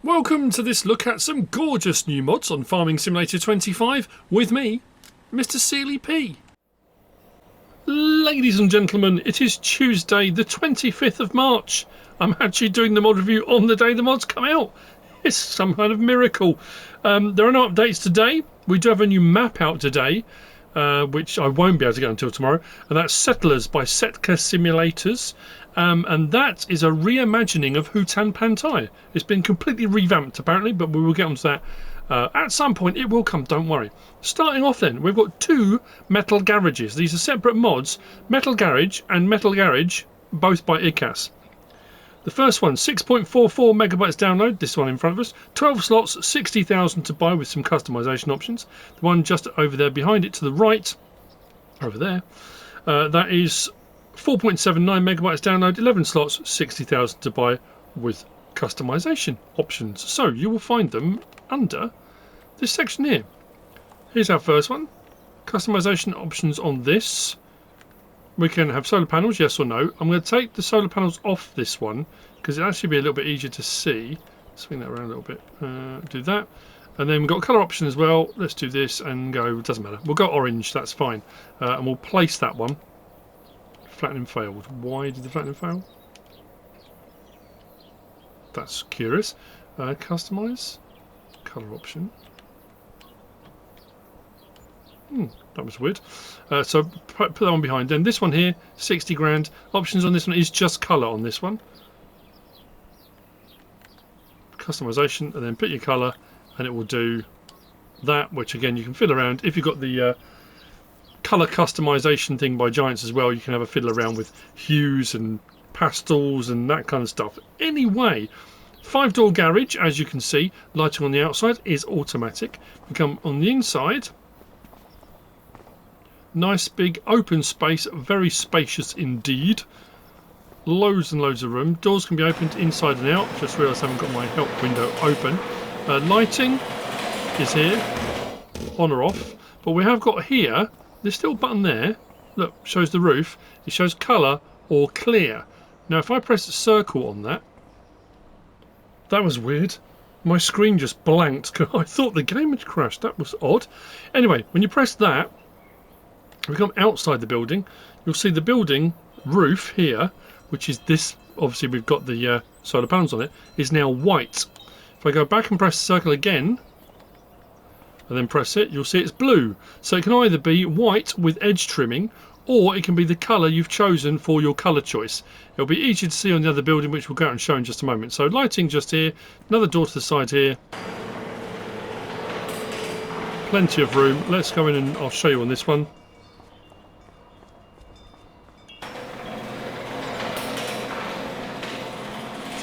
Welcome to this look at some gorgeous new mods on Farming Simulator 25 with me, MrSealyp. Ladies and gentlemen, it is Tuesday the 25th of March. I'm actually doing the mod review on the day the mods come out. It's some kind of miracle. There are no updates today. We do have a new map out today, which I won't be able to get until tomorrow, and that's Settlers by Setka Simulators. And that is a reimagining of Hutan Pantai. It's been completely revamped apparently, but we will get onto that at some point. It will come, don't worry. Starting off then, we've got two metal garages. These are separate mods, Metal Garage and Metal Garage, both by ikas. The first one, 6.44 megabytes download, this one in front of us, 12 slots, 60,000 to buy with some customization options. The one just over there behind it to the right, over there, that is 4.79 megabytes download, 11 slots, 60,000 to buy with customization options. So you will find them under this section here. Here's our first one. Customization options on this. We can have solar panels, yes or no. I'm going to take the solar panels off this one because it actually be a little bit easier to see. Swing that around a little bit. Do that. And then we've got colour option as well. Let's do this and go, doesn't matter. We'll go orange, that's fine. And we'll place that one. Flattening failed. Why did the flattening fail? That's curious. Customize. Colour option. That was weird. So put that one behind. Then this one here, 60 grand. Options on this one is just colour on this one. Customization, and then put your colour, and it will do that, which again you can fiddle around. If you've got the colour customization thing by Giants as well, you can have a fiddle around with hues and pastels and that kind of stuff. Anyway, 5-door garage, as you can see, lighting on the outside is automatic. We come on the inside. Nice big open space, very spacious indeed. Loads and loads of room. Doors can be opened inside and out. Just realised I haven't got my help window open. Lighting is here, on or off. But we have got here, this little button there, look, shows the roof. It shows colour or clear. Now if I press the circle on that, that was weird. My screen just blanked. I thought the game had crashed. That was odd. Anyway, when you press that, if we come outside the building, you'll see the building roof here, which is this, obviously we've got the solar panels on it, is now white. If I go back and press the circle again, and then press it, you'll see it's blue. So it can either be white with edge trimming, or it can be the colour you've chosen for your colour choice. It'll be easy to see on the other building, which we'll go out and show in just a moment. So lighting just here, another door to the side here. Plenty of room. Let's go in and I'll show you on this one.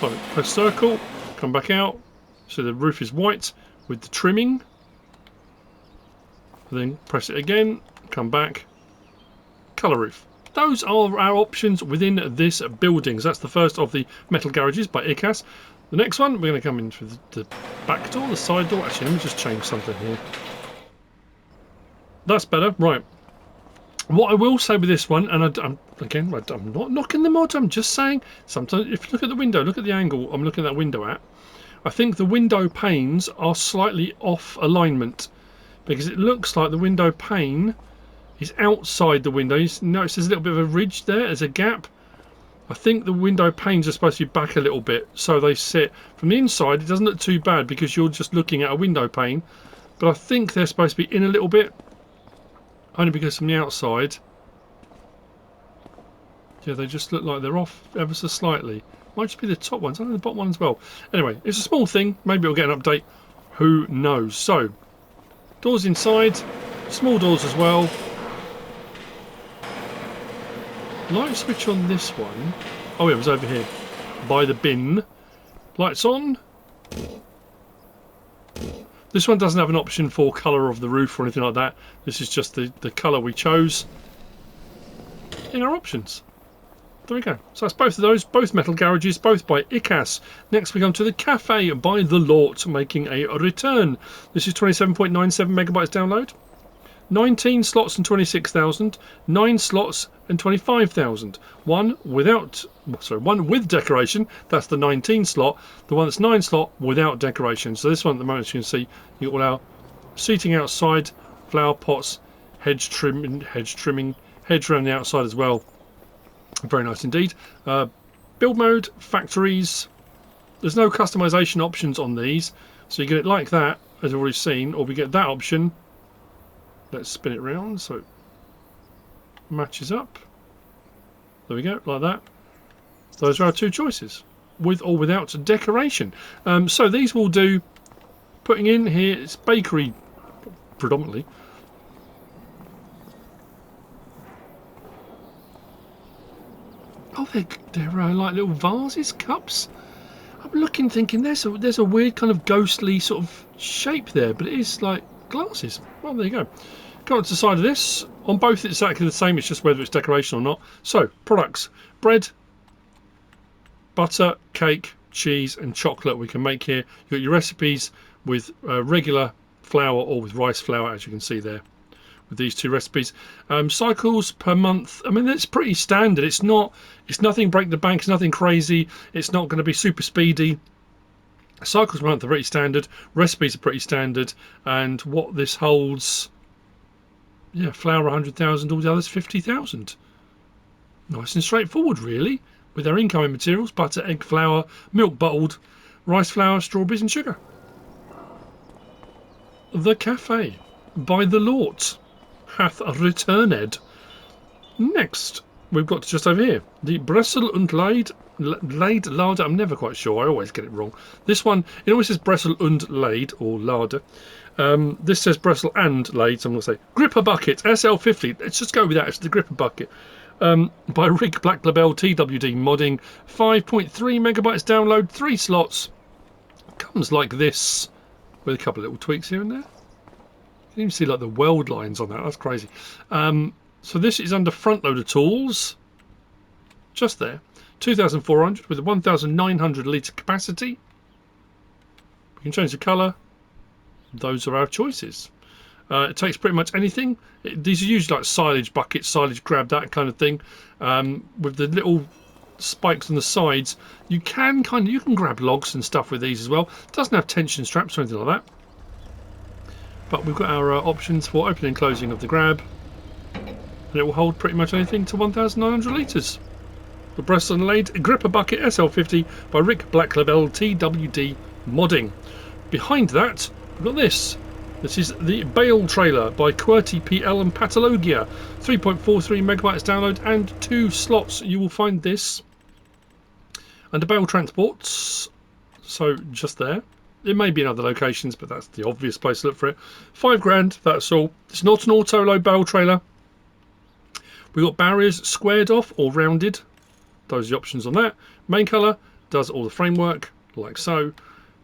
So press circle, come back out. So the roof is white with the trimming. Then press it again, come back, colour roof. Those are our options within this building. So that's the first of the metal garages by ikas. The next one, we're going to come in through the back door, the side door. Actually, let me just change something here. That's better, right. What I will say with this one, and I'm not knocking the mod, I'm just saying, sometimes if you look at the window, look at the angle I'm looking at that window at, I think the window panes are slightly off alignment. Because it looks like the window pane is outside the window. You notice there's a little bit of a ridge there, there's a gap. I think the window panes are supposed to be back a little bit, so they sit. From the inside, it doesn't look too bad because you're just looking at a window pane. But I think they're supposed to be in a little bit, only because from the outside, yeah, they just look like they're off ever so slightly. Might just be the top ones, I don't know the bottom one as well. Anyway, it's a small thing, maybe we'll get an update, who knows. So, doors inside, small doors as well. Light switch on this one. Oh, yeah, it was over here by the bin. Lights on. This one doesn't have an option for colour of the roof or anything like that. This is just the colour we chose in our options. There we go. So that's both of those, both metal garages, both by ikas. Next we come to the cafe by the Lort, making a return. This is 27.97 megabytes download. 19 slots and 26,000, 9 slots and 25,000. One one with decoration, that's the 19 slot. The one that's 9 slot without decoration. So this one at the moment, as you can see, you all our seating outside, flower pots, hedge trimming, hedge around the outside as well. Very nice indeed. Build mode, factories. There's no customization options on these, so you get it like that, as I've already seen, or we get that option. Let's spin it round so it matches up. There we go, like that. Those are our two choices, with or without decoration. So these will do. Putting in here, it's bakery predominantly. Oh, they're like little vases, cups. I'm looking, thinking there's a weird kind of ghostly sort of shape there, but it is like glasses. Well, there you go. Go on to the side of this. On both, it's exactly the same. It's just whether it's decoration or not. So, products: bread, butter, cake, cheese, and chocolate. We can make here. You've got your recipes with regular flour or with rice flour, as you can see there, with these two recipes. Cycles per month. I mean, it's pretty standard. It's nothing break the bank. It's nothing crazy. It's not going to be super speedy. Cycles per month are pretty standard. Recipes are pretty standard. And what this holds, yeah, flour 100,000, all the others 50,000. Nice and straightforward, really. With our incoming materials: butter, egg, flour, milk bottled, rice flour, strawberries, and sugar. The cafe by the Lort hath returned. Next, we've got just over here the Bressel and Lade. Lade, I'm never quite sure. I always get it wrong. This one, it always says Bressel and Lade or Lade. This says Bressel and Lade, so I'm going to say Gripperbucket SL50. Let's just go with that. It's the Gripperbucket. By Rig Black Labele TWD modding. 5.3 megabytes download, 3 slots. Comes like this, with a couple of little tweaks here and there. You can even see like the weld lines on that. That's crazy. So this is under front loader tools. Just there. 2,400 with a 1,900 litre capacity. We can change the colour. Those are our choices. It takes pretty much anything. These are usually like silage buckets, silage grab, that kind of thing. With the little spikes on the sides, you can grab logs and stuff with these as well. It doesn't have tension straps or anything like that. But we've got our options for opening and closing of the grab, and it will hold pretty much anything to 1,900 litres. The Bressel and Lade Gripperbucket SL50 by Rig Black Labele TWD modding. Behind that, we've got this. This is the Bale Trailer by qwertyPL and Patologia. 3.43 megabytes download and 2 slots. You will find this under Bale Transports. So just there. It may be in other locations, but that's the obvious place to look for it. £5,000, that's all. It's not an auto load bale trailer. We've got barriers squared off or rounded. Those are the options on that. Main colour does all the framework, like so.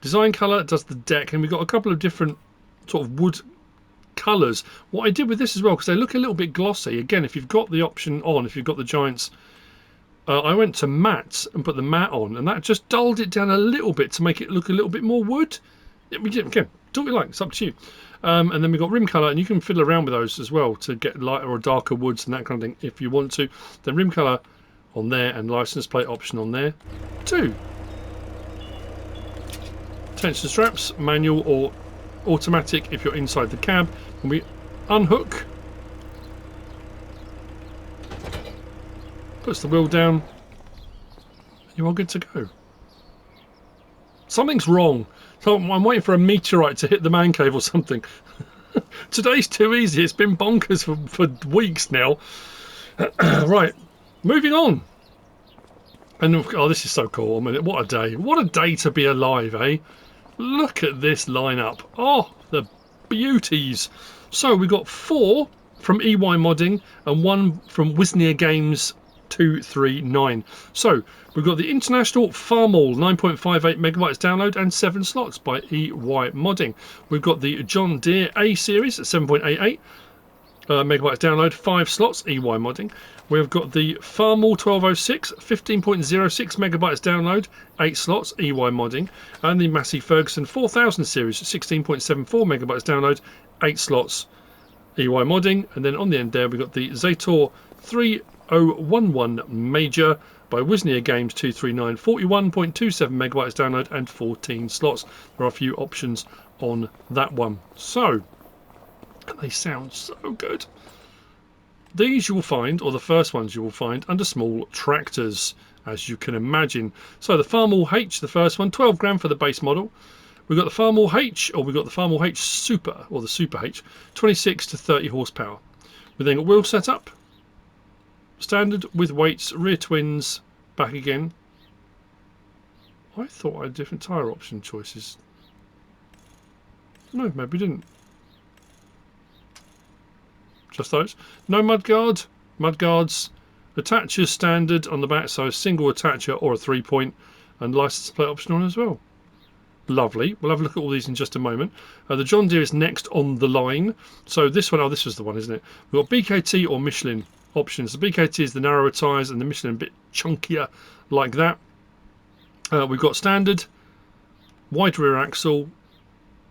Design colour does the deck, and we've got a couple of different sort of wood colours. What I did with this as well, because they look a little bit glossy. Again, if you've got the option on, if you've got the Giants, I went to matte and put the matte on, and that just dulled it down a little bit to make it look a little bit more wood. Again, do what you like, it's up to you. And then we've got rim colour, and you can fiddle around with those as well to get lighter or darker woods and that kind of thing if you want to. Then rim colour on there and license plate option on there too. Tension straps, manual or automatic if you're inside the cab. And we unhook, puts the wheel down, you are good to go. Something's wrong. So I'm waiting for a meteorite to hit the man cave or something. Today's too easy. It's been bonkers for weeks now. Right, moving on. And oh, this is so cool. I mean, what a day. What a day to be alive, eh? Look at this lineup. Oh, the beauties. So we've got 4 from EY Modding and 1 from Wisnia Games 239. So we've got the International Farmall 9.58 megabytes download and 7 slots by EY Modding. We've got the John Deere A series at 7.88 megabytes download, 5 slots, EY Modding. We've got the Farmall 1206 15.06 megabytes download, 8 slots, EY Modding. And the Massey Ferguson 4000 series 16.74 megabytes download, 8 slots, EY modding, and then on the end there we've got the Zetor 3011 Major by Wisnia Games 239, 41.27 megabytes download and 14 slots. There are a few options on that one. So, they sound so good. These you will find, or the first ones you will find, under small tractors, as you can imagine. So the Farmall H, the first one, 12 grand for the base model. We've got the Farmall H, or we've got the Farmall H Super, or the Super H, 26 to 30 horsepower. We've then got wheel setup, standard with weights, rear twins, back again. I thought I had different tyre option choices. No, maybe didn't. Just those. No mudguard. Mudguards. Attachers standard on the back, so a single attacher or a 3-point, and license plate option on as well. Lovely. We'll have a look at all these in just a moment. The John Deere is next on the line. So this one, oh, this was the one, isn't it? We've got BKT or Michelin options. The BKT is the narrower tyres, and the Michelin a bit chunkier like that. We've got standard, wide rear axle,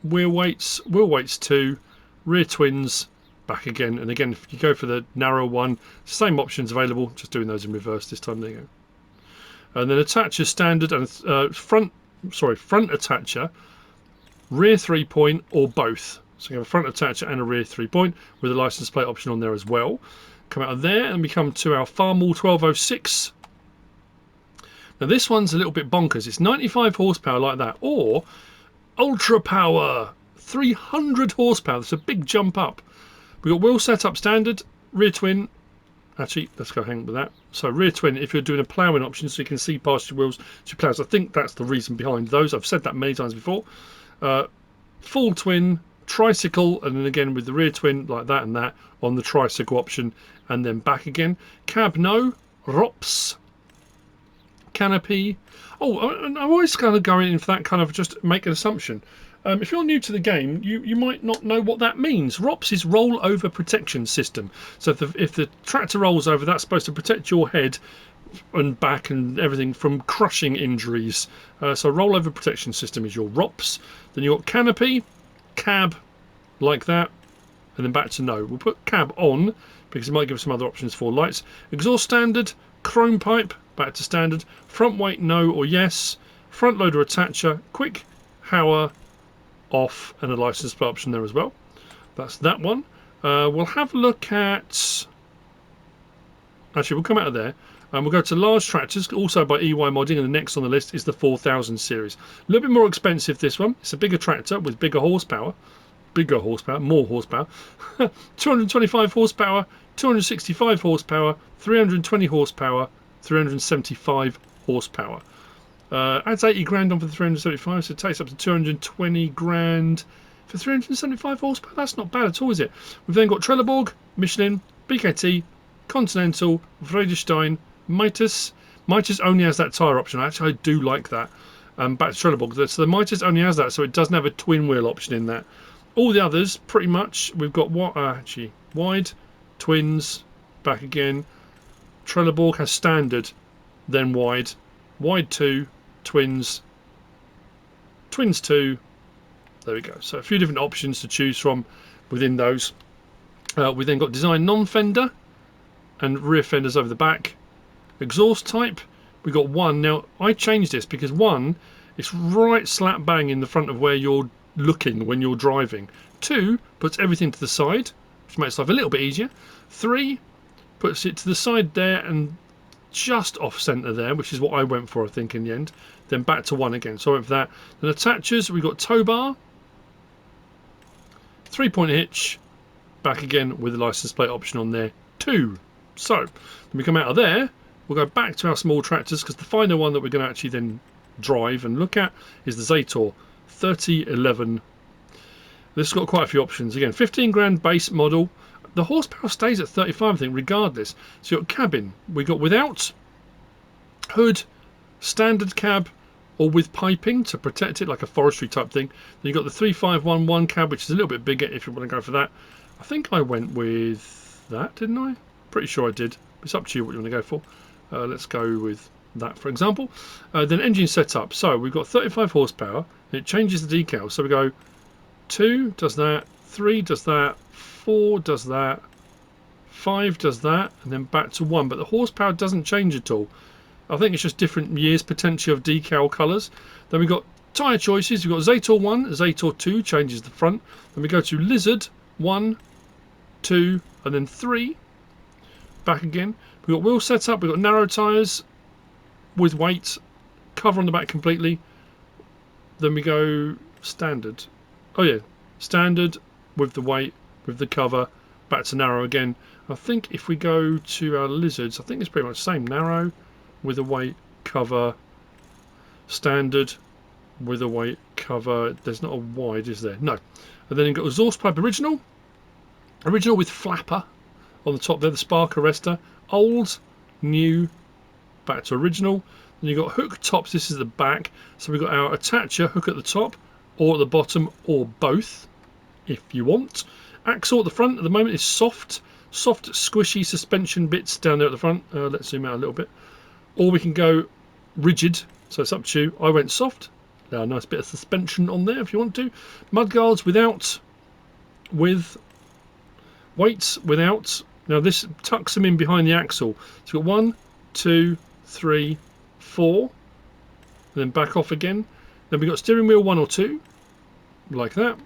wheel weights 2, rear twins, back again. And again, if you go for the narrow one, same options available, just doing those in reverse this time. There you go. And then attacher standard and front attacher, rear 3-point or both. So you have a front attacher and a rear 3-point with a license plate option on there as well. Come out of there and we come to our Farmall 1206. Now this one's a little bit bonkers. It's 95 horsepower like that, or ultra power 300 horsepower. That's a big jump up. We've got wheel setup standard, rear twin. Actually, let's go hang with that. So rear twin, if you're doing a ploughing option, so you can see past your wheels to your ploughs. I think that's the reason behind those. I've said that many times before. Full twin, tricycle, and then again with the rear twin like that and that on the tricycle option, and then back again. Cab no, ROPS, canopy. Oh, I'm always kind of going in for that kind of just make an assumption. If you're new to the game, you might not know what that means. ROPS is rollover protection system. So if the tractor rolls over, that's supposed to protect your head and back and everything from crushing injuries. So rollover protection system is your ROPS. Then you've got canopy, cab, like that, and then back to no. We'll put cab on because it might give us some other options for lights. Exhaust standard, chrome pipe, back to standard. Front weight no or yes. Front loader attacher, quick, power, off, and a license plate option there as well. That's that one. We'll have a look at, actually we'll come out of there and we'll go to large tractors, also by EY modding, and the next on the list is the 4000 series. A little bit more expensive, this one. It's a bigger tractor with more horsepower, 225 horsepower, 265 horsepower, 320 horsepower, 375 horsepower. Adds 80 grand on for the 375, so it takes up to 220 grand for 375 horsepower. That's not bad at all, is it? We've then got Trelleborg, Michelin, BKT, Continental, Vredestein, Mitas. Mitas only has that tyre option. Actually, I do like that. Back to Trelleborg. So the Mitas only has that, so it doesn't have a twin wheel option in that. All the others, pretty much, we've got wide, twins, back again. Trelleborg has standard, then wide 2, twins 2. There we go. So a few different options to choose from within those. We then got design non-fender and rear fenders over the back. Exhaust type, we got 1. Now I changed this because 1, it's right slap bang in the front of where you're looking when you're driving. 2 puts everything to the side, which makes life a little bit easier. 3 puts it to the side there and just off centre there, which is what I went for, I think, in the end. Then back to 1 again, so I went for that. Then attachers, we've got tow bar, 3-point hitch, back again with the license plate option on there, 2. So when we come out of there, we'll go back to our small tractors, because the final one that we're going to actually then drive and look at is the Zetor 3011. This has got quite a few options. Again, 15 grand base model. The horsepower stays at 35, I think, regardless. So you've got cabin. We got without, hood, standard cab, or with piping to protect it, like a forestry type thing. Then you've got the 3511 cab, which is a little bit bigger if you want to go for that. I think I went with that, didn't I? Pretty sure I did. It's up to you what you want to go for. Let's go with that, for example. Then engine setup. So we've got 35 horsepower, and it changes the decal. So we go 2, does that, 3 does that, 4 does that, 5 does that, and then back to 1. But the horsepower doesn't change at all. I think it's just different years potentially of decal colours. Then we've got tyre choices. We've got Zetor 1, Zetor 2 changes the front. Then we go to Lizard 1, 2, and then 3. Back again. We've got wheel setup. We've got narrow tyres with weight, cover on the back completely. Then we go standard. Oh yeah, standard with the weight, with the cover, back to narrow again. I think if we go to our lizards, I think it's pretty much the same. Narrow with a weight, cover, standard with a weight, cover. There's not a wide, is there? No. And then you've got exhaust pipe original with flapper on the top there, the spark arrestor. Old, new, back to original. Then you've got hook tops. This is the back. So we've got our attacher hook at the top or at the bottom or both if you want. Axle at the front at the moment is soft squishy suspension bits down there at the front. Let's zoom out a little bit. Or we can go rigid, so it's up to you. I went soft. Now a nice bit of suspension on there if you want to. Mudguards without, with weights without. Now this tucks them in behind the axle. So you've got 1, 2, 3, 4, and then back off again. Then we've got steering wheel 1 or 2, like that.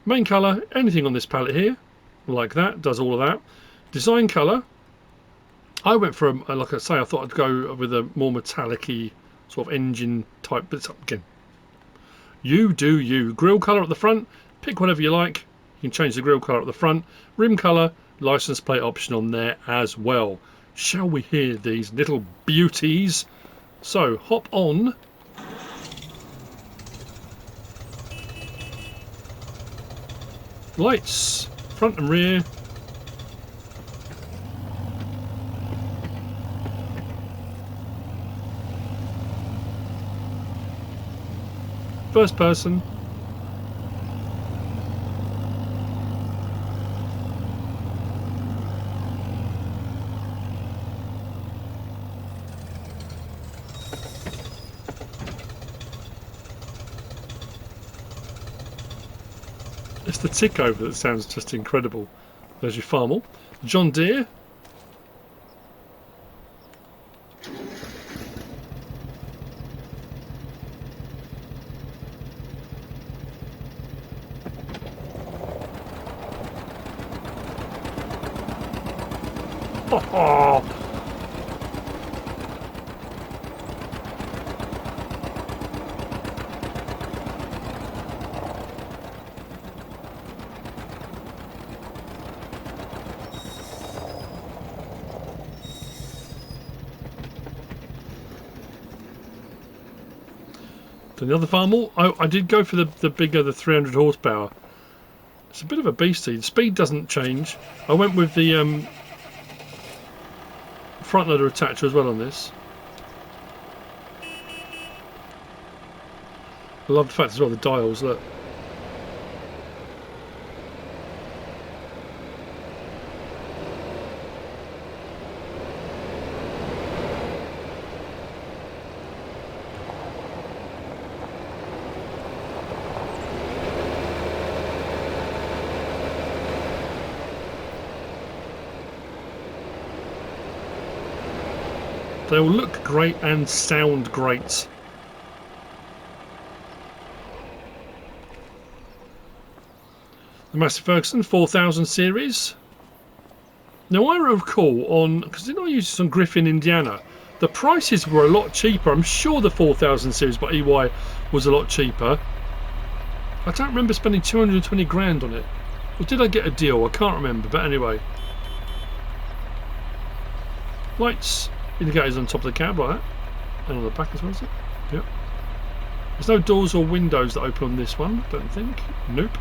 Main colour, anything on this palette here, like that, does all of that. Design colour, I went for, like I say, I thought I'd go with a more metallic-y sort of engine type, but it's up again. You do you. Grille colour at the front, pick whatever you like. You can change the grille colour at the front. Rim colour, license plate option on there as well. Shall we hear these little beauties? So, hop on. Lights, front and rear. First person. It's the tick over that sounds just incredible. There's your Farmall. John Deere. Oh. Then the other Farmall, I did go for the bigger, the 300 horsepower. It's a bit of a beastie. The speed doesn't change. I went with the front loader attacher as well on this. I love the fact as well the dials, look. They will look great and sound great. The Massey Ferguson 4000 series. Now I recall on, because didn't I use this on Griffin, Indiana? The prices were a lot cheaper. I'm sure the 4000 series by EY was a lot cheaper. I don't remember spending 220 grand on it. Or did I get a deal? I can't remember, but anyway. Lights. Indicators on top of the cab like that, and on the back as well, is it? Yep. There's no doors or windows that open on this one, don't think. Nope.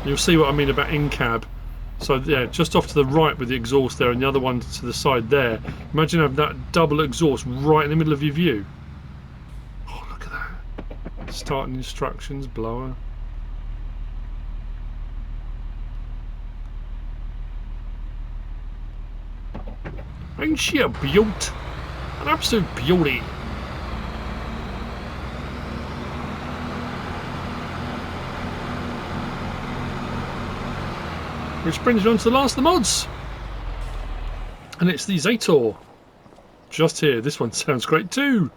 You'll see what I mean about in-cab. So yeah, just off to the right with the exhaust there, and the other one to the side there. Imagine having that double exhaust right in the middle of your view. Starting instructions, blower. Ain't she a beaut? An absolute beauty. Which brings me on to the last of the mods. And it's the Zetor. Just here. This one sounds great too.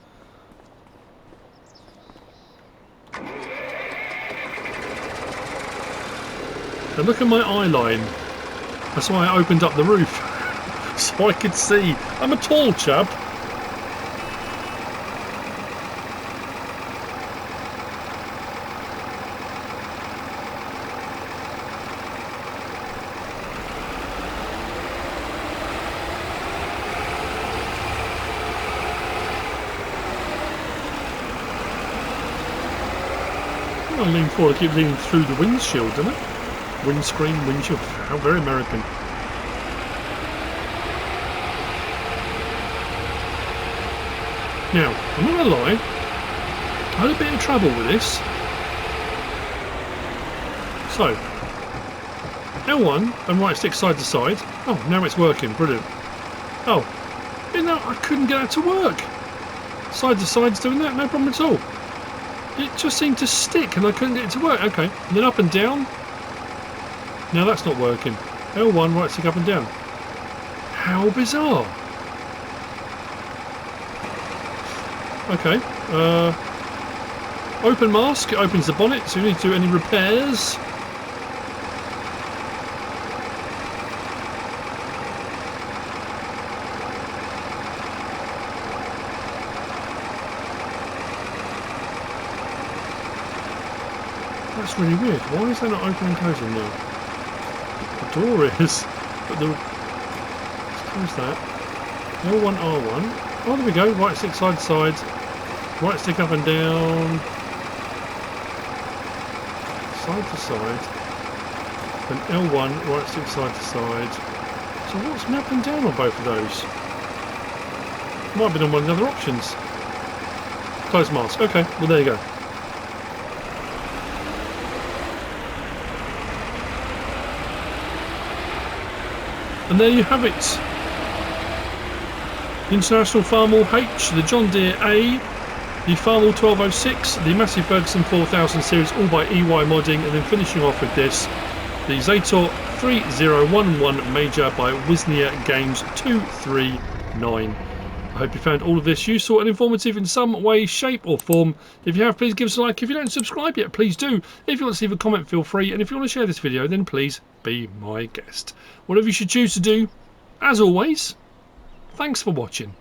And look at my eye line. That's why I opened up the roof. So I could see. I'm a tall chap. I lean forward, I keep leaning through the windshield, don't I? Windscreen, windshield. How very American. Now, I'm not going to lie, I had a bit of trouble with this. So, L1 and right stick side to side. Oh, now it's working, brilliant. Oh, you know, I couldn't get that to work. Side to side's doing that, no problem at all. It just seemed to stick and I couldn't get it to work. Okay, and then up and down. Now that's not working. L1, right stick up and down. How bizarre. Okay, open mask, it opens the bonnet, so you need to do any repairs. That's really weird. Why is that not open and closing now? The door is, but the... Let's close that. L1, R1. Oh, there we go. Right stick side to side. Right stick up and down. Side to side. Then L1, right stick side to side. So what's me up and down on both of those? Might have been on one of the other options. Close mask. Okay, well there you go. And there you have it. The International Farmall H, the John Deere A, the Farmall 1206, the Massey Ferguson 4000 series, all by EY modding, and then finishing off with this, the Zetor 3011 Major by Wisnia Games 239. I hope you found all of this useful and informative in some way, shape or form. If you have, please give us a like. If you don't subscribe yet, please do. If you want to leave a comment, feel free. And if you want to share this video, then please be my guest. Whatever you should choose to do, as always, thanks for watching.